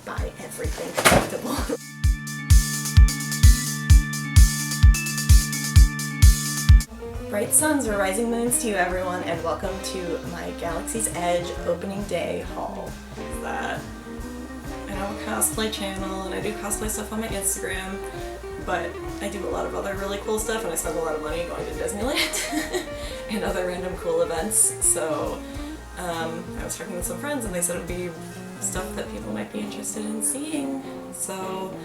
buy everything collectible. Bright suns or rising moons to you, everyone, and welcome to my Galaxy's Edge opening day haul. I have a cosplay channel and I do cosplay stuff on my Instagram, but I do a lot of other really cool stuff and I spend a lot of money going to Disneyland and other random cool events. So I was talking with some friends and they said it would be stuff that people might be interested in seeing. So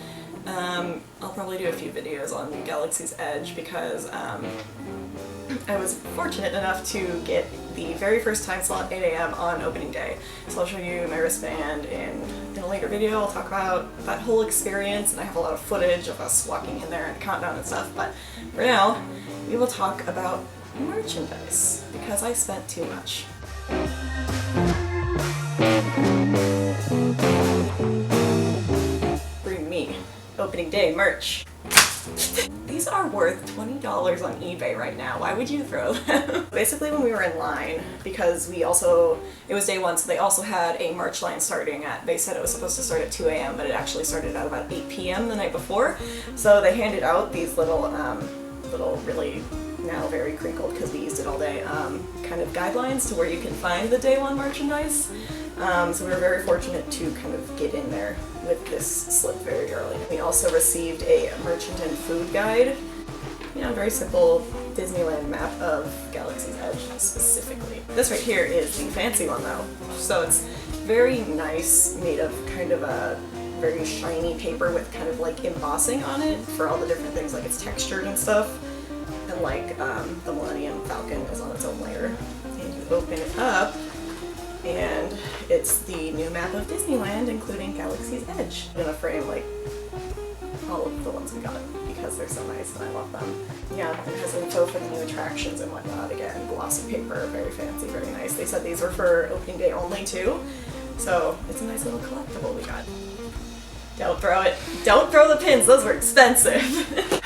I'll probably do a few videos on Galaxy's Edge because I was fortunate enough to get the very first time slot 8 a.m. on opening day. So I'll show you my wristband and in a later video I'll talk about that whole experience, and I have a lot of footage of us walking in there and countdown and stuff, but for now we will talk about merchandise because I spent too much. Bring me opening day merch. These are worth $20 on eBay right now. Why would you throw them? Basically when we were in line, because it was day one, so they also had a merch line starting at, they said it was supposed to start at 2 a.m., but it actually started at about 8 p.m. the night before. So they handed out these little really now very crinkled because we used it all day, kind of guidelines to where you can find the day one merchandise. So we were very fortunate to kind of get in there with this slip very early. We also received a merchant and food guide. You know, very simple Disneyland map of Galaxy's Edge specifically. This right here is the fancy one though. So it's very nice, made of kind of a very shiny paper with kind of like embossing on it for all the different things, like it's textured and stuff. And like the Millennium Falcon is on its own layer. And you open it up and it's the new map of Disneyland, including Galaxy's Edge. I'm gonna frame like all of the ones we got because they're so nice and I love them. Yeah, it has info for the new attractions and whatnot. Again, glossy paper, very fancy, very nice. They said these were for opening day only too, so it's a nice little collectible we got. Don't throw it. Don't throw the pins, those were expensive.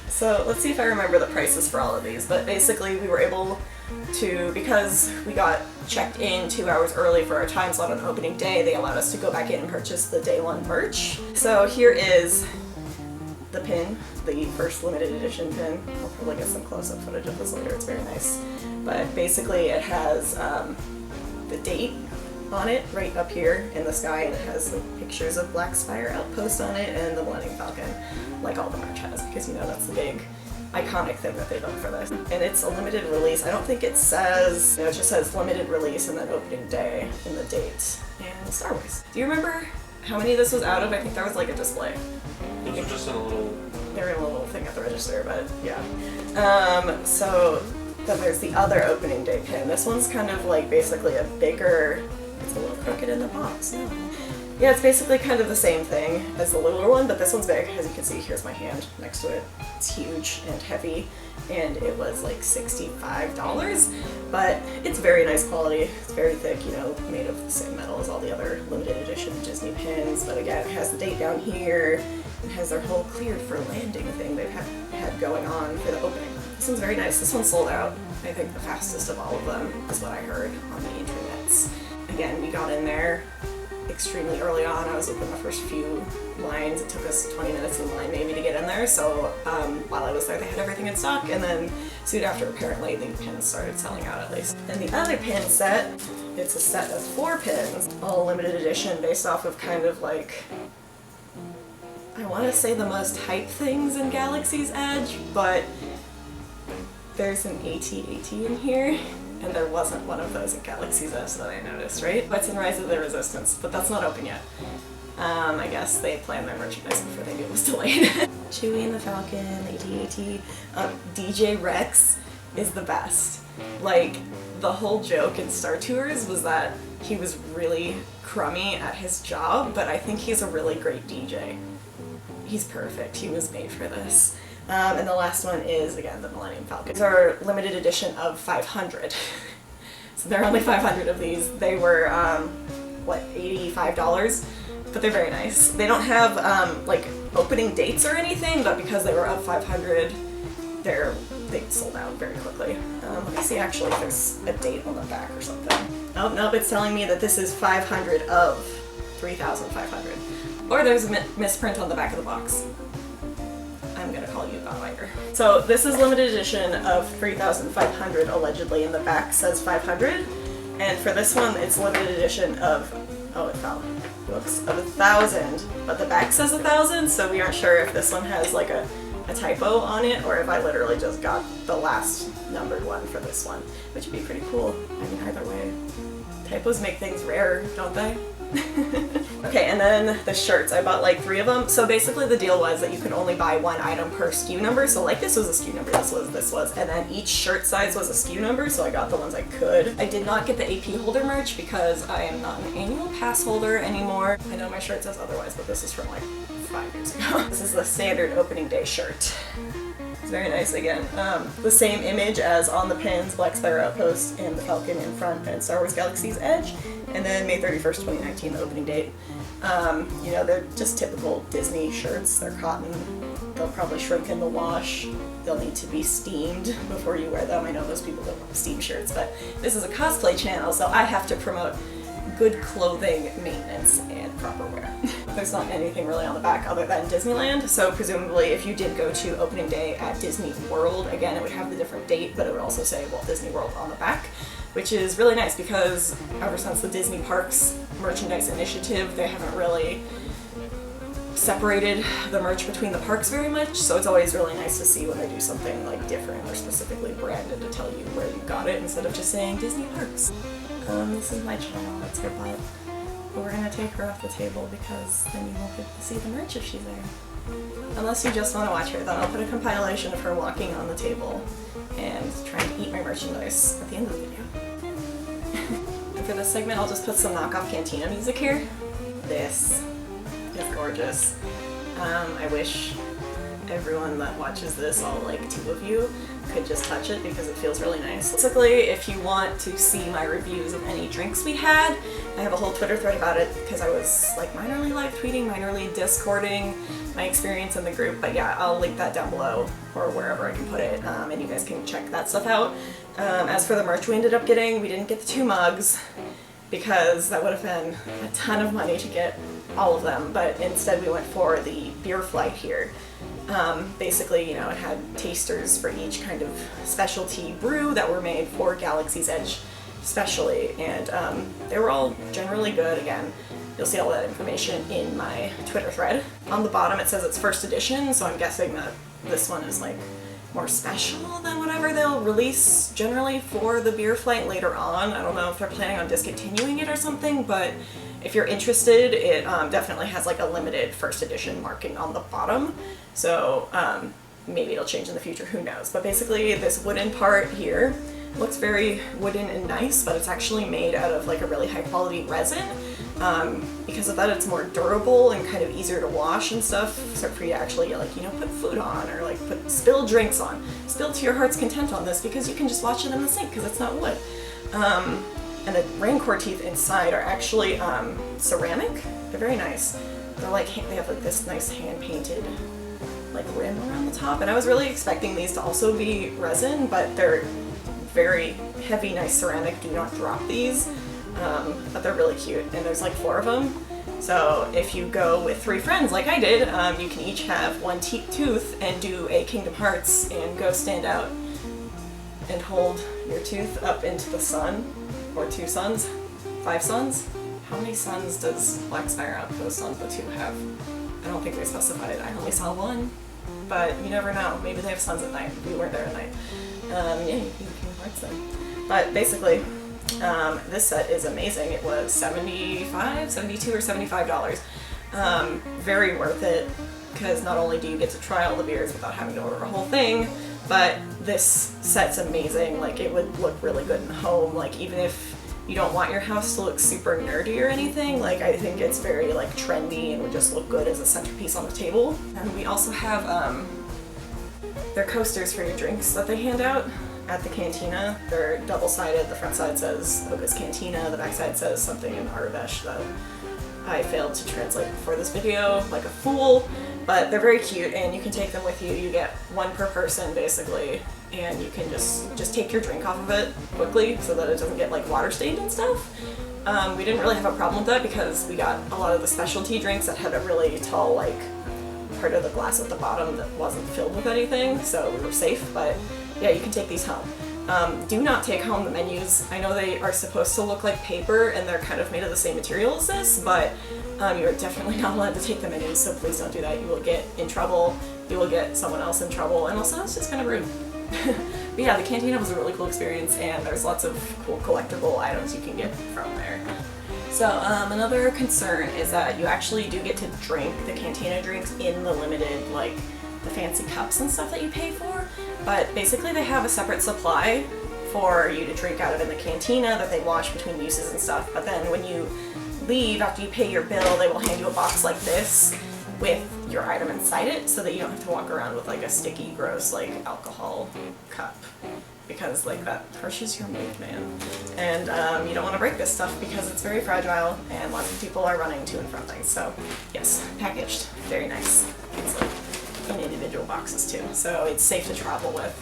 So let's see if I remember the prices for all of these, but basically we were able to, because we got checked in 2 hours early for our time slot on opening day, they allowed us to go back in and purchase the day one merch. So here is the pin, the first limited edition pin. I'll probably get some close-up footage of this later, it's very nice. But basically it has the date on it right up here in the sky, and it has the pictures of Black Spire Outpost on it and the Millennium Falcon, like all the merch has, because you know that's the big iconic thing that they've done for this. And it's a limited release. I don't think it says, you know, it just says limited release and then opening day in the date and Star Wars. Do you remember how many this was out of? I think there was like a display. Those are just in a little... They're in a little thing at the register, but yeah. So then there's the other opening day pin. This one's kind of like basically a bigger, it's a little crooked in the box. Yeah, it's basically kind of the same thing as the littler one, but this one's big. As you can see, here's my hand next to it. It's huge and heavy, and it was like $65, but it's very nice quality. It's very thick, you know, made of the same metal as all the other limited edition Disney pins, but again, it has the date down here. It has their whole cleared for landing thing they've had going on for the opening. This one's very nice. This one sold out, I think the fastest of all of them, is what I heard on the internets. Again, we got in there extremely early on. I was within the first few lines. It took us 20 minutes in line maybe to get in there, so while I was there they had everything in stock, and then soon after apparently the pins started selling out at least. And the other pin set, it's a set of 4 pins, all limited edition based off of kind of like, I want to say the most hype things in Galaxy's Edge, but there's an AT-AT in here. And there wasn't one of those at Galaxy's Edge that I noticed, right? What's in Rise of the Resistance, but that's not open yet. I guess they planned their merchandise before they knew it was delayed. Chewie and the Falcon, AT-AT. DJ Rex is the best. Like, the whole joke in Star Tours was that he was really crummy at his job, but I think he's a really great DJ. He's perfect. He was made for this. And the last one is, again, the Millennium Falcon. These are limited edition of 500. So there are only 500 of these. They were, what, $85? But they're very nice. They don't have, like, opening dates or anything, but because they were of 500, they sold out very quickly. Let me see actually if there's a date on the back or something. Oh, nope, it's telling me that this is 500 of 3,500. Or there's a misprint on the back of the box. I'm gonna call you Godlighter. So this is limited edition of 3,500 allegedly, and the back says 500. And for this one, it's limited edition of, oh it fell, whoops, of 1,000, but the back says 1,000, so we aren't sure if this one has like a typo on it, or if I literally just got the last numbered one for this one, which would be pretty cool. I mean, either way, typos make things rare, don't they? Okay, and then the shirts, I bought like 3 of them. So basically the deal was that you could only buy 1 item per SKU number. So like this was a SKU number, this was, and then each shirt size was a SKU number, so I got the ones I could. I did not get the AP holder merch because I am not an annual pass holder anymore. I know my shirt says otherwise, but this is from like 5 years ago. This is the standard opening day shirt. It's very nice again. The same image as on the pins, Black Spire Outpost and the Falcon in front and Star Wars Galaxy's Edge. And then May 31st, 2019, the opening date. You know, they're just typical Disney shirts. They're cotton. They'll probably shrink in the wash. They'll need to be steamed before you wear them. I know those people don't want steam shirts, but this is a cosplay channel, so I have to promote good clothing maintenance and proper wear. There's not anything really on the back other than Disneyland, so presumably if you did go to opening day at Disney World, again it would have the different date, but it would also say Walt Disney World on the back, which is really nice because ever since the Disney Parks merchandise initiative, they haven't really separated the merch between the parks very much, so it's always really nice to see when they do something like different or specifically branded to tell you where you got it instead of just saying Disney Parks. This is my channel, that's her butt. But we're gonna take her off the table because then you won't get to see the merch if she's there. Unless you just want to watch her, then I'll put a compilation of her walking on the table and trying to eat my merchandise at the end of the video. And for this segment, I'll just put some knockoff Cantina music here. This is gorgeous. I wish everyone that watches this, all like 2 of you, could just touch it because it feels really nice. Basically, if you want to see my reviews of any drinks we had, I have a whole Twitter thread about it because I was like minorly live tweeting, minorly discording my experience in the group, but yeah, I'll link that down below or wherever I can put it, and you guys can check that stuff out. As for the merch we ended up getting, we didn't get the 2 mugs because that would have been a ton of money to get all of them, but instead we went for the beer flight here. Basically, you know, it had tasters for each kind of specialty brew that were made for Galaxy's Edge specially, and they were all generally good. Again, you'll see all that information in my Twitter thread. On the bottom it says it's first edition, so I'm guessing that this one is like more special than whatever they'll release generally for the beer flight later on. I don't know if they're planning on discontinuing it or something, but if you're interested, it definitely has like a limited first edition marking on the bottom. So maybe it'll change in the future, who knows. But basically this wooden part here looks very wooden and nice, but it's actually made out of like a really high quality resin. Because of that, it's more durable and kind of easier to wash and stuff, so for you to actually like, you know, put food on or like spill drinks on. Spill to your heart's content on this because you can just wash it in the sink because it's not wood. And the raincore teeth inside are actually ceramic. They're very nice. They're like, they have like this nice hand-painted like rim around the top, and I was really expecting these to also be resin, but they're very heavy, nice ceramic. Do not drop these. But they're really cute, and there's like 4 of them. So if you go with 3 friends like I did, you can each have 1 tooth and do a Kingdom Hearts and go stand out and hold your tooth up into the sun, or 2 suns, 5 suns. How many suns does Black Spire Outpost on the 2 have? I don't think they specified. I only saw 1, but you never know. Maybe they have suns at night. We weren't there at night. Yeah, you can do Kingdom Hearts then. But basically, this set is amazing. It was $72 or $75. Very worth it, because not only do you get to try all the beers without having to order a whole thing, but this set's amazing. Like, it would look really good in home. Like, even if you don't want your house to look super nerdy or anything, like, I think it's very like trendy and would just look good as a centerpiece on the table. And we also have their coasters for your drinks that they hand out at the cantina. They're double-sided. The front side says Oga's Cantina, the back side says something in Arabesh that I failed to translate before this video, like a fool, but they're very cute and you can take them with you. You get 1 per person basically, and you can just take your drink off of it quickly so that it doesn't get like water stained and stuff. We didn't really have a problem with that because we got a lot of the specialty drinks that had a really tall, like, part of the glass at the bottom that wasn't filled with anything, so we were safe, but yeah, you can take these home. Do not take home the menus. I know they are supposed to look like paper and they're kind of made of the same material as this, but you're definitely not allowed to take the menus, so please don't do that. You will get in trouble, you will get someone else in trouble, and also it's just kind of rude. But yeah, the cantina was a really cool experience, and there's lots of cool collectible items you can get from there. So another concern is that you actually do get to drink the Cantina Drinks in the limited, like, the fancy cups and stuff that you pay for, but basically they have a separate supply for you to drink out of in the cantina that they wash between uses and stuff, but then when you leave, after you pay your bill, they will hand you a box like this with your item inside it so that you don't have to walk around with like a sticky, gross, like, alcohol cup, because like that crushes your mood, man. And you don't want to break this stuff because it's very fragile and lots of people are running to and from things. So yes, packaged, very nice. It's like in individual boxes too, so it's safe to travel with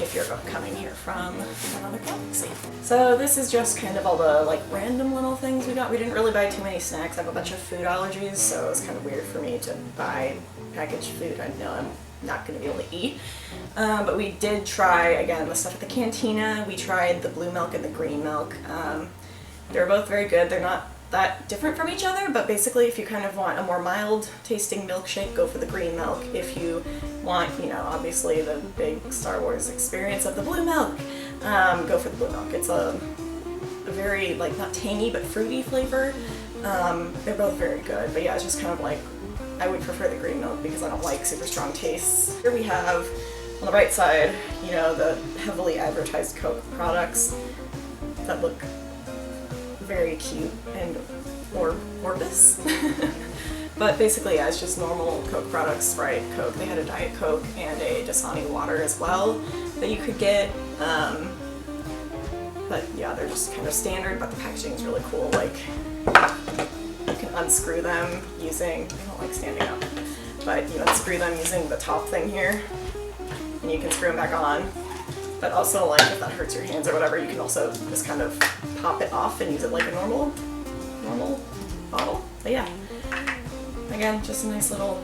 if you're coming here from another galaxy. So this is just kind of all the like random little things we got. We didn't really buy too many snacks. I have a bunch of food allergies, so it was kind of weird for me to buy packaged food I know I'm not going to be able to eat. But we did try, again, the stuff at the cantina. We tried the blue milk and the green milk. They're both very good. They're not that different from each other, but basically if you kind of want a more mild tasting milkshake, go for the green milk. If you want, you know, obviously the big Star Wars experience of the blue milk, go for the blue milk. It's a very, like, not tangy, but fruity flavor. They're both very good, but yeah, it's just kind of like, I would prefer the green milk because I don't like super strong tastes. Here we have, on the right side, you know, the heavily advertised Coke products that look very cute and orbis. But basically, yeah, it's just normal Coke products, Sprite, Coke. They had a Diet Coke and a Dasani water as well that you could get. But yeah, they're just kind of standard, but the packaging is really cool. Like, you can unscrew them using, I don't like standing up, but you unscrew them using the top thing here, and you can screw them back on. But also, like, if that hurts your hands or whatever, you can also just kind of pop it off and use it like a normal bottle. But yeah, again, just a nice little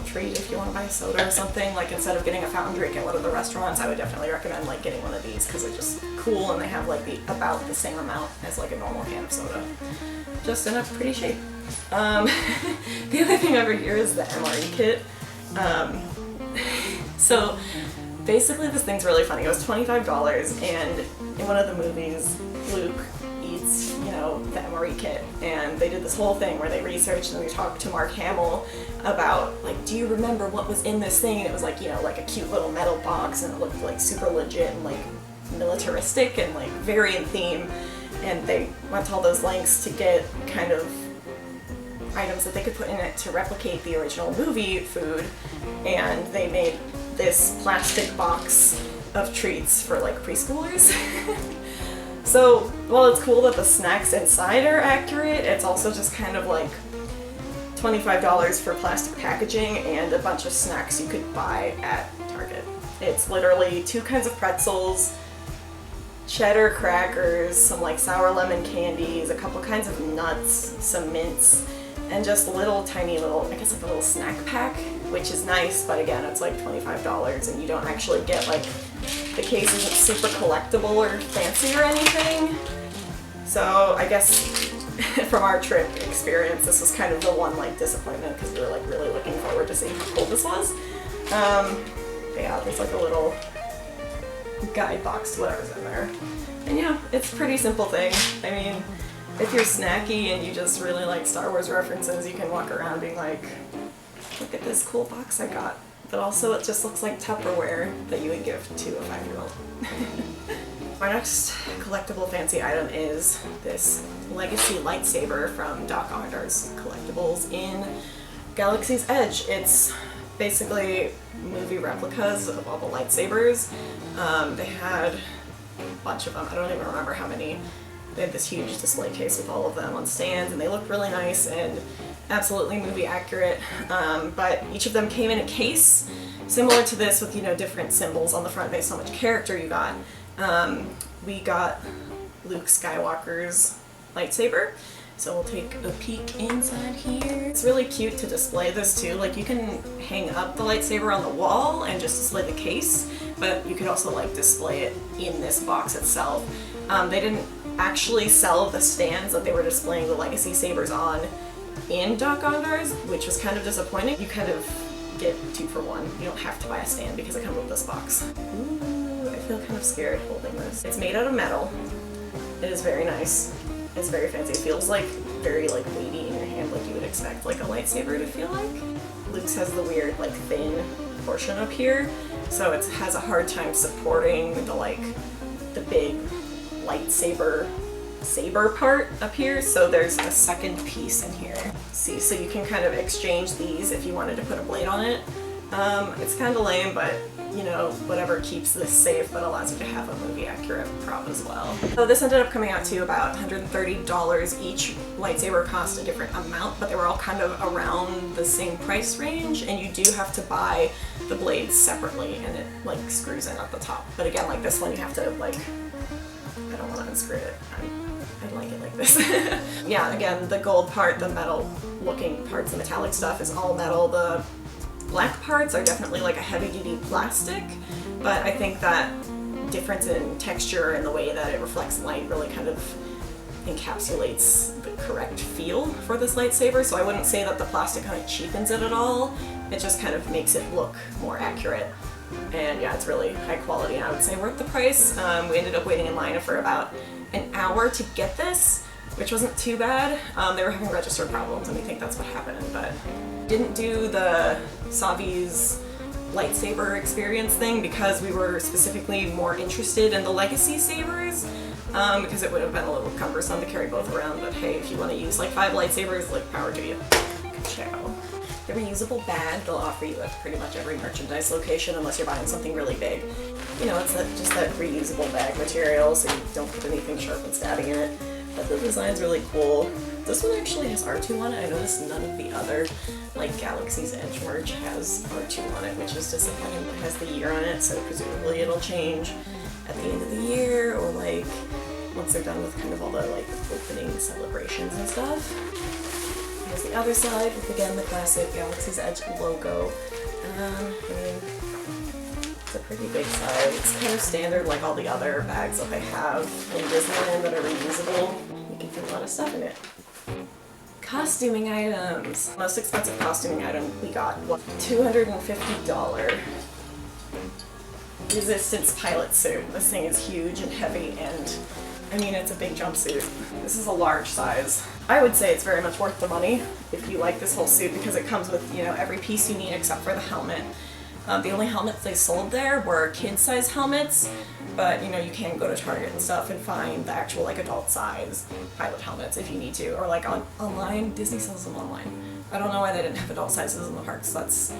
treat if you want to buy a soda or something. Like, instead of getting a fountain drink at one of the restaurants, I would definitely recommend like getting one of these because they're just cool and they have like about the same amount as like a normal can of soda, just in a pretty shape. The other thing over here is the MRE kit. So basically this thing's really funny. It was $25, and in one of the movies, Luke eats, you know, the MRE kit, and they did this whole thing where they researched and they talked to Mark Hamill about, like, do you remember what was in this thing? And it was like, you know, like a cute little metal box, and it looked like super legit and like militaristic and like very in theme, and they went to all those lengths to get kind of items that they could put in it to replicate the original movie food, and they made this plastic box of treats for like preschoolers. So while it's cool that the snacks inside are accurate, it's also just kind of like $25 for plastic packaging and a bunch of snacks you could buy at Target. It's literally 2 kinds of pretzels, cheddar crackers, some like sour lemon candies, a couple kinds of nuts, some mints, and just little tiny little, I guess like a little snack pack, which is nice, but again, it's like $25 and you don't actually get like, the case isn't super collectible or fancy or anything. So I guess from our trip experience, this was kind of the one like disappointment because we were like really looking forward to seeing how cool this was. But yeah, there's like a little guide box to whatever's in there. And yeah, it's a pretty simple thing. I mean, if you're snacky and you just really like Star Wars references, you can walk around being like, look at this cool box I got. But also it just looks like Tupperware that you would give to a 5-year-old. Our next collectible fancy item is this Legacy Lightsaber from Doc Ondar's Collectibles in Galaxy's Edge. It's basically movie replicas of all the lightsabers. They had a bunch of them. I don't even remember how many. They had this huge display case with all of them on stands, and they looked really nice and absolutely movie accurate. But each of them came in a case similar to this with, you know, different symbols on the front based on which character you got. We got Luke Skywalker's lightsaber. So we'll take a peek inside here. It's really cute to display this too. Like you can hang up the lightsaber on the wall and just display the case, but you could also like display it in this box itself. They didn't actually sell the stands that they were displaying the legacy sabers on in Dok-Ondar's, which was kind of disappointing. You kind of get 2 for 1. You don't have to buy a stand because it comes with this box. Ooh, I feel kind of scared holding this. It's made out of metal. It is very nice. It's very fancy. It feels like very like weighty in your hand, like you would expect like a lightsaber to feel like. Luke's has the weird like thin portion up here, so it has a hard time supporting the big lightsaber saber part up here, so there's a second piece in here. See, so you can kind of exchange these if you wanted to put a blade on it. It's kind of lame, but you know, whatever keeps this safe but allows you to have a movie accurate prop as well. So this ended up coming out to about $130 each. Lightsaber cost a different amount, but they were all kind of around the same price range, and you do have to buy the blades separately, and it like screws in at the top. But again, like this one you have to like, I don't want to unscrew it. I like it like this. Yeah, again, the gold part, the metal looking parts, the metallic stuff is all metal. The black parts are definitely like a heavy-duty plastic, but I think that difference in texture and the way that it reflects light really kind of encapsulates the correct feel for this lightsaber, so I wouldn't say that the plastic kind of cheapens it at all. It just kind of makes it look more accurate. And yeah, it's really high quality, and I would say worth the price. We ended up waiting in line for about an hour to get this, which wasn't too bad. They were having register problems, and we think that's what happened, but didn't do the Savi's lightsaber experience thing because we were specifically more interested in the legacy sabers, because it would have been a little cumbersome to carry both around, but hey, if you want to use like 5 lightsabers, like power to you. Ciao. The reusable bag they'll offer you at pretty much every merchandise location unless you're buying something really big. You know, it's just that reusable bag material, so you don't put anything sharp and stabby in it. But the design's really cool. This one actually has R2 on it. I noticed none of the other, like Galaxy's Edge merch has R2 on it, which is disappointing. It has the year on it, so presumably it'll change at the end of the year, or like once they're done with kind of all the like opening celebrations and stuff. Here's the other side with again the classic Galaxy's Edge logo. I mean, it's a pretty big side. It's kind of standard like all the other bags that they have in Disneyland that are reusable. You can fit a lot of stuff in it. Costuming items. Most expensive costuming item we got was $250 Resistance pilot suit. This thing is huge and heavy, and I mean, it's a big jumpsuit. This is a large size. I would say it's very much worth the money if you like this whole suit, because it comes with, you know, every piece you need except for the helmet. The only helmets they sold there were kid-size helmets, but you know, you can go to Target and stuff and find the actual like adult-size pilot helmets if you need to, or like online. Disney sells them online. I don't know why they didn't have adult sizes in the parks. That's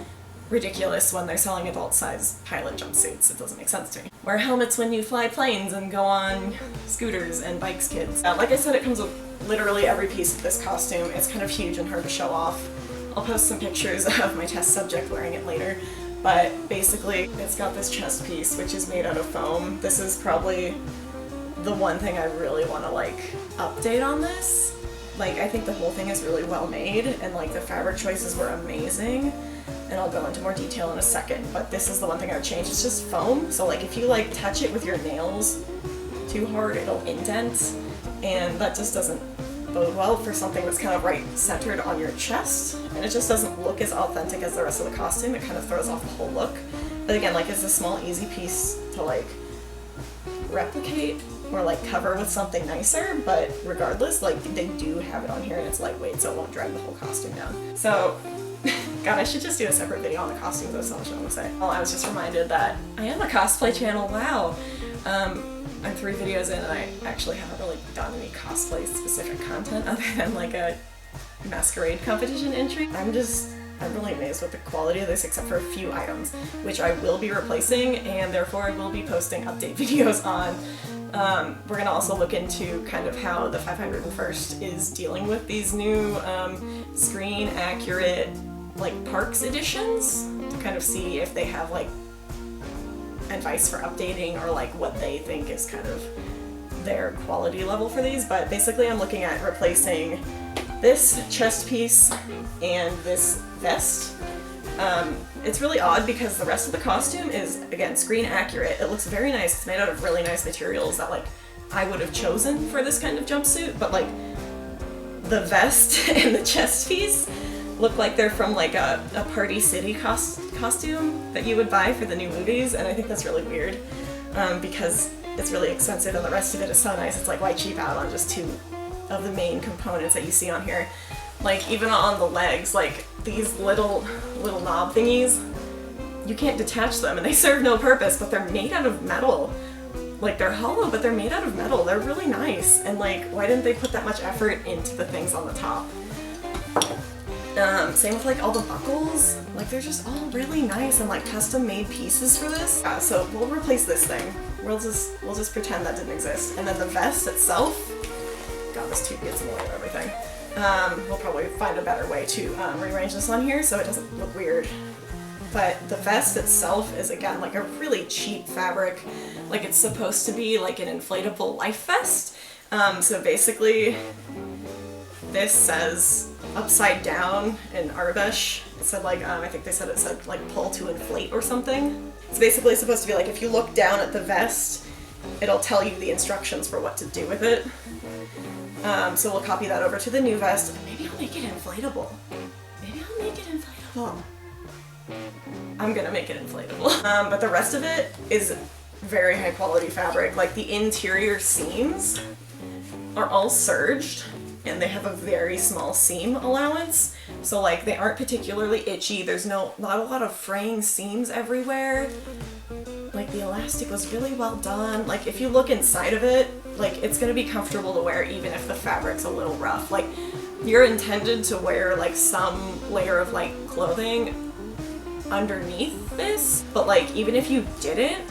ridiculous when they're selling adult-size pilot jumpsuits. It doesn't make sense to me. Wear helmets when you fly planes and go on scooters and bikes, kids. Like I said, it comes with literally every piece of this costume. It's kind of huge and hard to show off. I'll post some pictures of my test subject wearing it later. But basically, it's got this chest piece, which is made out of foam. This is probably the one thing I really want to like update on this. Like, I think the whole thing is really well made, and like the fabric choices were amazing. And I'll go into more detail in a second, but this is the one thing I would change. It's just foam, so like if you like touch it with your nails too hard, it'll indent, and that just doesn't bode well for something that's kind of right centered on your chest, and it just doesn't look as authentic as the rest of the costume. It kind of throws off the whole look. But again, like, it's a small easy piece to like replicate or like cover with something nicer, but regardless, like, they do have it on here and it's lightweight, so it won't drag the whole costume down. So God, I should just do a separate video on the costumes. That's so much I want to say. Well, I was just reminded that I am a cosplay channel. Wow. I'm 3 videos in and I actually haven't really done any cosplay specific content other than like a masquerade competition entry. I'm really amazed with the quality of this, except for a few items, which I will be replacing, and therefore I will be posting update videos on. We're gonna also look into kind of how the 501st is dealing with these new screen accurate like parks editions, to kind of see if they have like advice for updating, or like what they think is kind of their quality level for these, but basically I'm looking at replacing this chest piece and this vest. It's really odd because the rest of the costume is, again, screen accurate. It looks very nice. It's made out of really nice materials that, like, I would have chosen for this kind of jumpsuit, but, like, the vest and the chest piece look like they're from, like, a Party City costume that you would buy for the new movies, and I think that's really weird, because it's really expensive and the rest of it is so nice. It's like, why cheap out on just two of the main components that you see on here? Like, even on the legs, like, these little knob thingies, you can't detach them, and they serve no purpose, but they're made out of metal. Like, they're hollow, but they're made out of metal. They're really nice, and, like, why didn't they put that much effort into the things on the top? Same with, like, all the buckles. Like, they're just all really nice and, like, custom-made pieces for this. So we'll replace this thing. We'll just pretend that didn't exist. And then the vest itself, God, this tube gets in the way of everything. We'll probably find a better way to rearrange this on here so it doesn't look weird. But the vest itself is, again, like a really cheap fabric. Like, it's supposed to be like an inflatable life vest. So basically, this says upside down in Arabic. It said, like, I think they said it said, like, pull to inflate or something. It's basically supposed to be like, if you look down at the vest, it'll tell you the instructions for what to do with it. So we'll copy that over to the new vest. Maybe I'll make it inflatable. I'm gonna make it inflatable. But the rest of it is very high quality fabric. Like, the interior seams are all serged and they have a very small seam allowance. So, like, they aren't particularly itchy. There's not a lot of fraying seams everywhere. Like, the elastic was really well done. Like, if you look inside of it, like, it's gonna be comfortable to wear even if the fabric's a little rough. Like, you're intended to wear, like, some layer of, like, clothing underneath this, but, like, even if you didn't,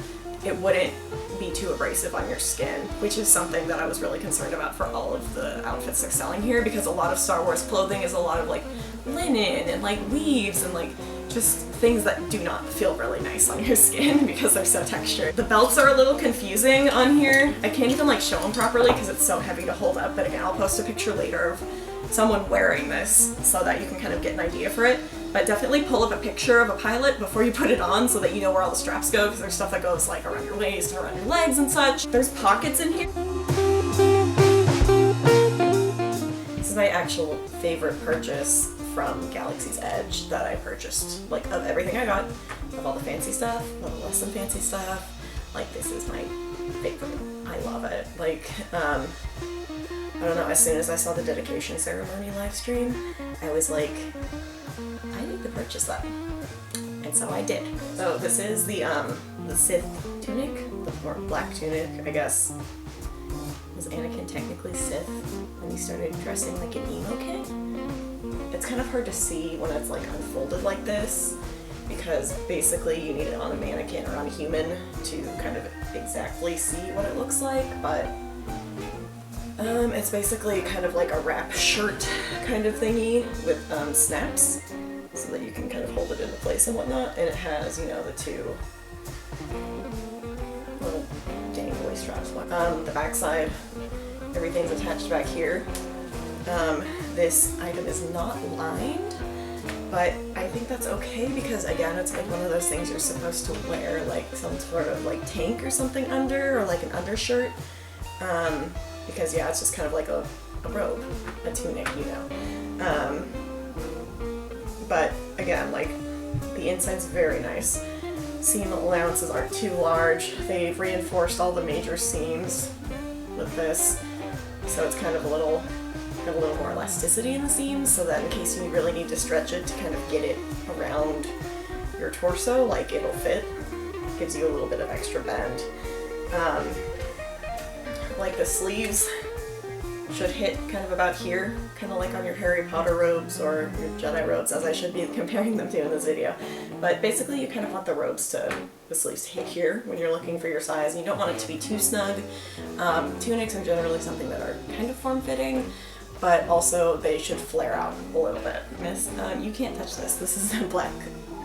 it wouldn't be too abrasive on your skin, which is something that I was really concerned about for all of the outfits they're selling here, because a lot of Star Wars clothing is a lot of, like, linen and, like, weaves and, like, just things that do not feel really nice on your skin because they're so textured. The belts are a little confusing on here. I can't even, like, show them properly because it's so heavy to hold up, but again, I'll post a picture later of someone wearing this so that you can kind of get an idea for it. But definitely pull up a picture of a pilot before you put it on so that you know where all the straps go, because there's stuff that goes, like, around your waist and around your legs and such. There's pockets in here. This is my actual favorite purchase from Galaxy's Edge that I purchased, like, of everything I got, of all the fancy stuff, all the less than fancy stuff. Like, this is my favorite. I love it. Like, I don't know, as soon as I saw the dedication ceremony live stream, I was like, I need to purchase that. And so I did. So this is the Sith tunic, or black tunic, I guess. Was Anakin technically Sith when he started dressing like an emo kid? It's kind of hard to see when it's, like, unfolded like this, because basically you need it on a mannequin or on a human to kind of exactly see what it looks like, but it's basically kind of like a wrap shirt kind of thingy with snaps so that you can kind of hold it into place and whatnot, and it has, you know, the two little dangly straps. The back side, everything's attached back here. This item is not lined, but I think that's okay because, again, it's like one of those things you're supposed to wear, like, some sort of, like, tank or something under, or like an undershirt, because, yeah, it's just kind of like a robe, a tunic, you know. But again, like, the inside's very nice. Seam allowances aren't too large. They've reinforced all the major seams with this, so it's kind of a little more elasticity in the seams, so that in case you really need to stretch it to kind of get it around your torso, like, it'll fit. Gives you a little bit of extra bend. Like, the sleeves should hit kind of about here, kind of like on your Harry Potter robes or your Jedi robes, as I should be comparing them to in this video. But basically you kind of want the sleeves to hit here when you're looking for your size, and you don't want it to be too snug. Tunics are generally something that are kind of form-fitting, but also they should flare out a little bit. Miss, you can't touch this. This is a black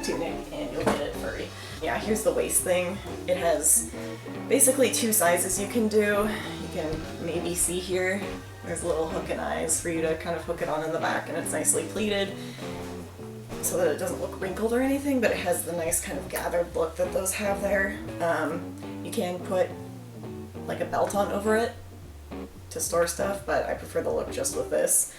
tunic and you'll get it furry. Yeah, here's the waist thing. It has basically two sizes you can do. You can maybe see here, there's a little hook and eyes for you to kind of hook it on in the back, and it's nicely pleated so that it doesn't look wrinkled or anything, but it has the nice kind of gathered look that those have there. You can put like a belt on over it to store stuff, but I prefer the look just with this.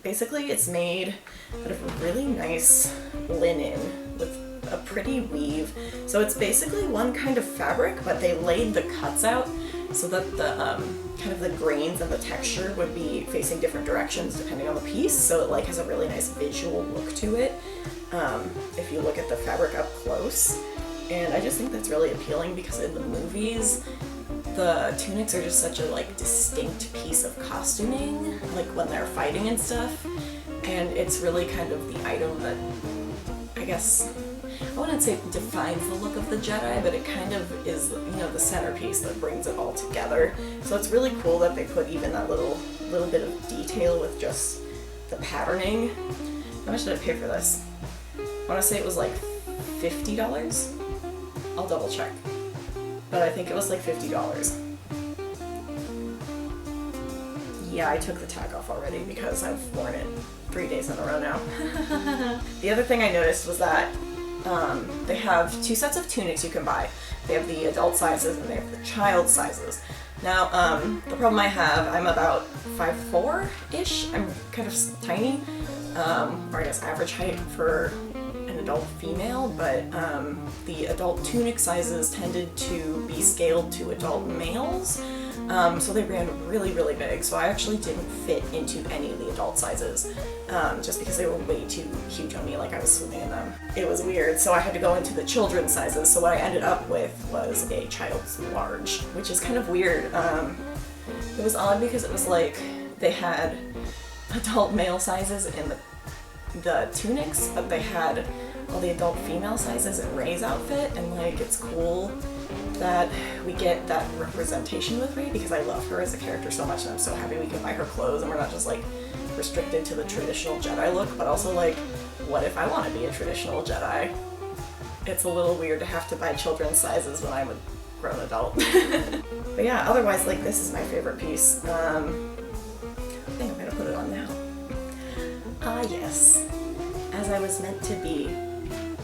Basically it's made out of really nice linen with a pretty weave. So it's basically one kind of fabric, but they laid the cuts out so that the kind of the grains and the texture would be facing different directions depending on the piece. So it like has a really nice visual look to it if you look at the fabric up close. And I just think that's really appealing because in the movies, the tunics are just such a like distinct piece of costuming, like when they're fighting and stuff. And it's really kind of the item that, I guess, I wouldn't say defines the look of the Jedi, but it kind of is, you know, the centerpiece that brings it all together. So it's really cool that they put even that little bit of detail with just the patterning. How much did I pay for this? I want to say it was like $50. I'll double check. But I think it was like $50. Yeah, I took the tag off already because I've worn it 3 days in a row now. The other thing I noticed was that they have 2 sets of tunics you can buy. They have the adult sizes and they have the child sizes. Now, the problem I have, I'm about 5'4"-ish. I'm kind of tiny, or I guess average height for an adult female, but the adult tunic sizes tended to be scaled to adult males. So they ran really, really big, so I actually didn't fit into any of the adult sizes, just because they were way too huge on me, like I was swimming in them. It was weird, so I had to go into the children's sizes, so what I ended up with was a child's large, which is kind of weird. It was odd because it was like they had adult male sizes in the tunics, but they had all the adult female sizes in Rey's outfit, and like it's cool that we get that representation with Rey because I love her as a character so much, and I'm so happy we can buy her clothes and we're not just like restricted to the traditional Jedi look, but also like, what if I want to be a traditional Jedi? It's a little weird to have to buy children's sizes when I'm a grown adult. But yeah, otherwise, like, this is my favorite piece. I think I'm gonna put it on now. Ah yes, as I was meant to be,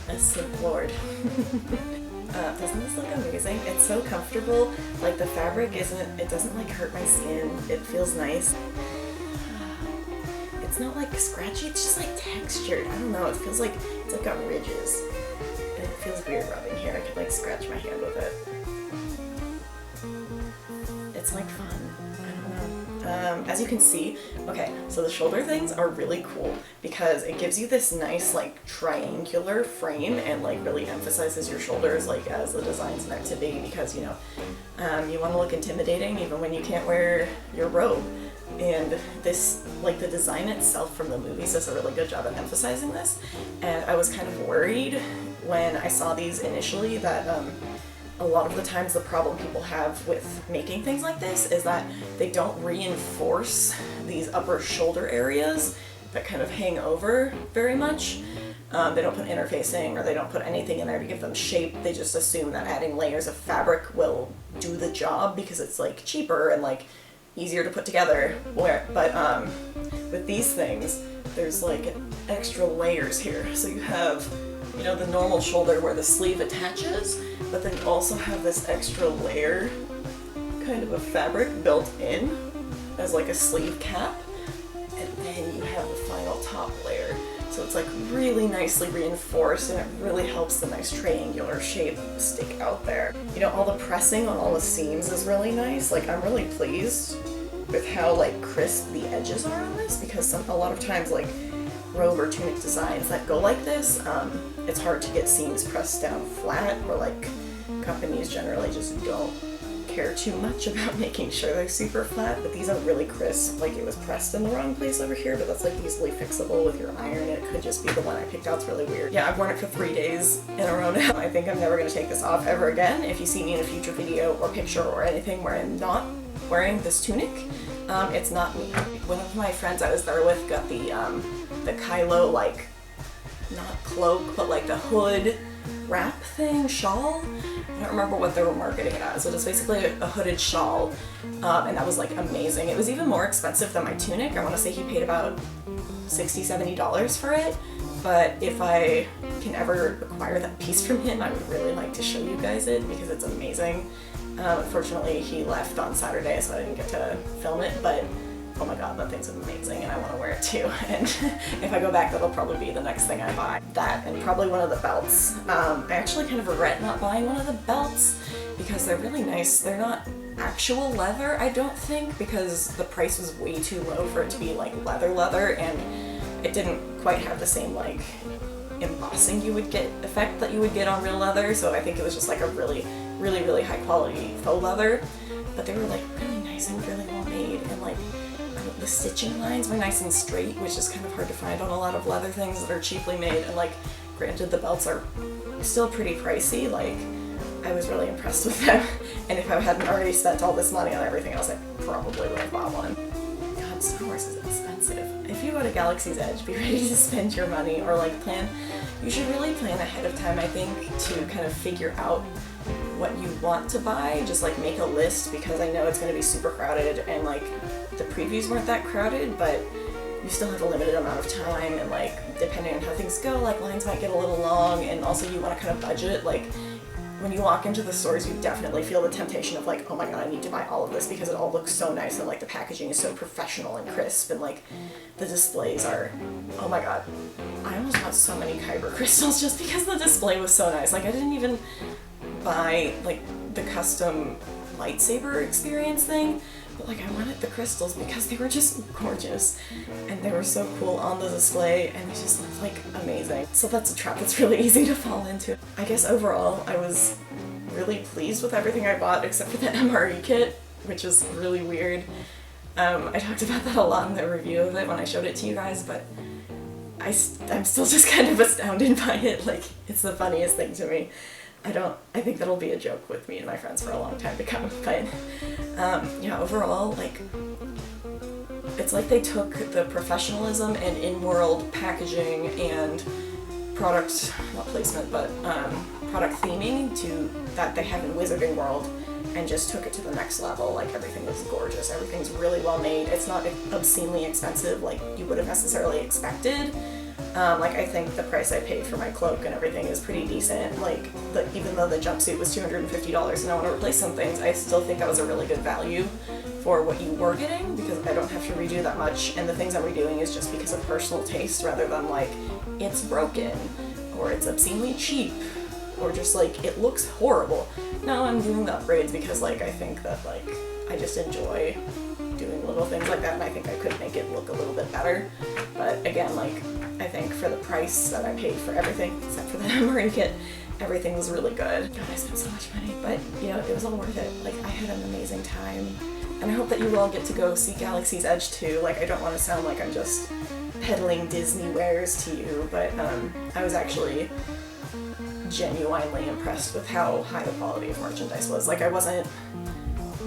a Sith Lord. Doesn't this look amazing? It's so comfortable. Like the fabric it doesn't like hurt my skin. It feels nice. It's not like scratchy, it's just like textured. I don't know, it feels like it's like got ridges. And it feels weird rubbing here. I could like scratch my hand with it. It's like fun. I don't know. As you can see, okay, so the shoulder things are really cool because it gives you this nice like triangular frame and like really emphasizes your shoulders like as the design's meant to be, because you know, you want to look intimidating even when you can't wear your robe. And this, like the design itself from the movies does a really good job at emphasizing this. And I was kind of worried when I saw these initially that a lot of the times the problem people have with making things like this is that they don't reinforce these upper shoulder areas that kind of hang over very much. They don't put interfacing or they don't put anything in there to give them shape. They just assume that adding layers of fabric will do the job because it's like cheaper and like easier to put together. But with these things, there's like extra layers here. So you have, you know, the normal shoulder where the sleeve attaches, but then you also have this extra layer, kind of a fabric built in as like a sleeve cap, and then you have the final top layer. So it's like really nicely reinforced and it really helps the nice triangular shape stick out there. You know, all the pressing on all the seams is really nice. Like I'm really pleased with how like crisp the edges are on this, because a lot of times like robe or tunic designs that go like this, it's hard to get seams pressed down flat, or like companies generally just don't care too much about making sure they're super flat, but these are really crisp. Like it was pressed in the wrong place over here, but that's like easily fixable with your iron. It could just be the one I picked out. It's really weird. Yeah, I've worn it for 3 days in a row now. I think I'm never gonna take this off ever again. If you see me in a future video or picture or anything where I'm not wearing this tunic, it's not me. One of my friends I was there with got the Kylo, like, not cloak, but like the hood wrap thing, shawl. I don't remember what they were marketing it as. So it's basically a hooded shawl, and that was like amazing. It was even more expensive than my tunic. I want to say he paid about $60, $70 for it. But if I can ever acquire that piece from him, I would really like to show you guys it because it's amazing. Unfortunately, he left on Saturday, so I didn't get to film it, but oh my god, that thing's amazing and I want to wear it too. And if I go back, that'll probably be the next thing I buy. That and probably one of the belts. I actually kind of regret not buying one of the belts because they're really nice. They're not actual leather, I don't think, because the price was way too low for it to be like leather, and it didn't quite have the same like embossing effect that you would get on real leather, so I think it was just like a really high quality faux leather. But they were like really nice and really well made, and like the stitching lines were nice and straight, which is kind of hard to find on a lot of leather things that are cheaply made. And like, granted, the belts are still pretty pricey, like I was really impressed with them. And if I hadn't already spent all this money on everything else, I probably would have bought one. God, Star Wars is expensive. If you go to Galaxy's Edge, be ready to spend your money, or like you should really plan ahead of time, I think, to kind of figure out what you want to buy. Just like make a list, because I know it's going to be super crowded, and like the previews weren't that crowded, but you still have a limited amount of time, and like depending on how things go, like lines might get a little long, and also you want to kind of budget. Like when you walk into the stores, you definitely feel the temptation of like, oh my god, I need to buy all of this because it all looks so nice, and like the packaging is so professional and crisp, and like the displays are, oh my god. I almost bought so many kyber crystals just because the display was so nice. Like I didn't even buy like the custom lightsaber experience thing, but like I wanted the crystals because they were just gorgeous and they were so cool on the display, and they just looked like amazing. So that's a trap that's really easy to fall into. I guess overall I was really pleased with everything I bought except for the MRE kit, which is really weird. I talked about that a lot in the review of it when I showed it to you guys, but I'm still just kind of astounded by it. Like, it's the funniest thing to me. I think that'll be a joke with me and my friends for a long time to come, but yeah, overall, like, it's like they took the professionalism and in-world packaging and product, not placement, but product theming that they have in Wizarding World, and just took it to the next level. Like, everything is gorgeous, everything's really well made, it's not obscenely expensive like you would have necessarily expected. Like, I think the price I paid for my cloak and everything is pretty decent. Like, even though the jumpsuit was $250 and I want to replace some things, I still think that was a really good value for what you were getting, because I don't have to redo that much, and the things I'm redoing is just because of personal taste rather than like, it's broken, or it's obscenely cheap, or just like, it looks horrible. No, I'm doing the upgrades because like, I think that like, I just enjoy doing little things like that, and I think I could make it look a little bit better. But again, like, I think for the price that I paid for everything, except for the MRE kit, everything was really good. God, I spent so much money, but you know, it was all worth it. Like, I had an amazing time, and I hope that you all get to go see Galaxy's Edge too. Like, I don't want to sound like I'm just peddling Disney wares to you, but I was actually genuinely impressed with how high the quality of merchandise was. Like, I wasn't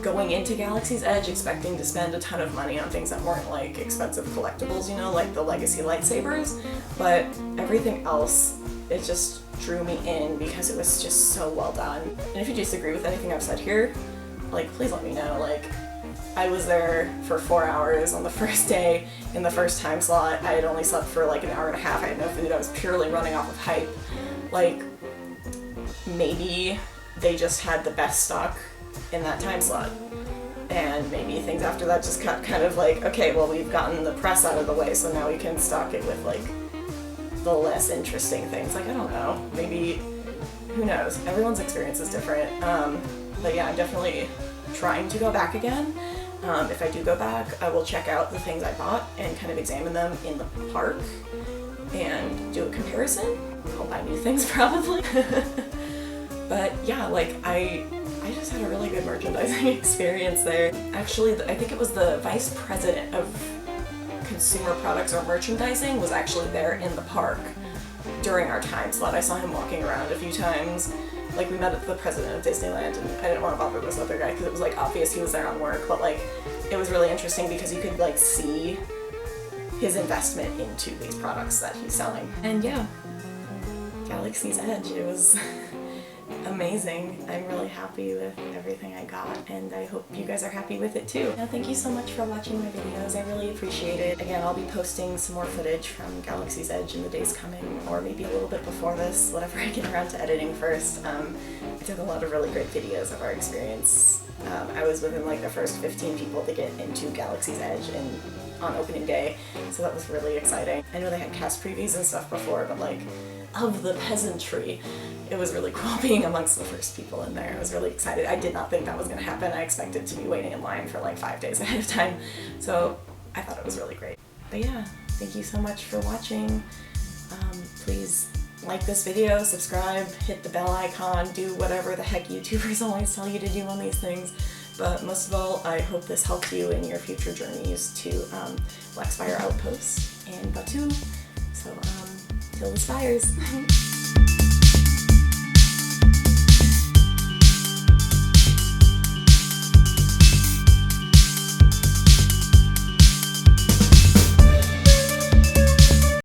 going into Galaxy's Edge expecting to spend a ton of money on things that weren't like expensive collectibles, you know, like the legacy lightsabers, but everything else, it just drew me in because it was just so well done. And if you disagree with anything I've said here, like, please let me know. Like, I was there for 4 hours on the first day in the first time slot. I had only slept for like an hour and a half. I had no food. I was purely running off of hype. Like, maybe they just had the best stock in that time slot, and maybe things after that just got kind of like, okay, well, we've gotten the press out of the way, so now we can stock it with like the less interesting things. Like, I don't know, maybe, who knows, everyone's experience is different. But yeah, I'm definitely trying to go back again. If I do go back, I will check out the things I bought and kind of examine them in the park and do a comparison. I'll buy new things probably. But yeah, like, I just had a really good merchandising experience there. Actually, I think it was the vice president of consumer products or merchandising was actually there in the park during our time slot. I saw him walking around a few times. Like, we met the president of Disneyland, and I didn't want to bother this other guy because it was like obvious he was there on work, but like, it was really interesting because you could like see his investment into these products that he's selling. And yeah, Galaxy's Edge. It was amazing. I'm really happy with everything I got, and I hope you guys are happy with it too. Now, thank you so much for watching my videos. I really appreciate it. Again, I'll be posting some more footage from Galaxy's Edge in the days coming, or maybe a little bit before this, whatever I get around to editing first. I took a lot of really great videos of our experience. I was within like the first 15 people to get into Galaxy's Edge on opening day, so that was really exciting. I know they had cast previews and stuff before, but like, of the peasantry, it was really cool being amongst the first people in there. I was really excited. I did not think that was going to happen. I expected to be waiting in line for like 5 days ahead of time, so I thought it was really great. But yeah, thank you so much for watching. Please like this video, subscribe, hit the bell icon, do whatever the heck YouTubers always tell you to do on these things. But most of all, I hope this helped you in your future journeys to Blackspire Outpost and Batu. So, till the spires.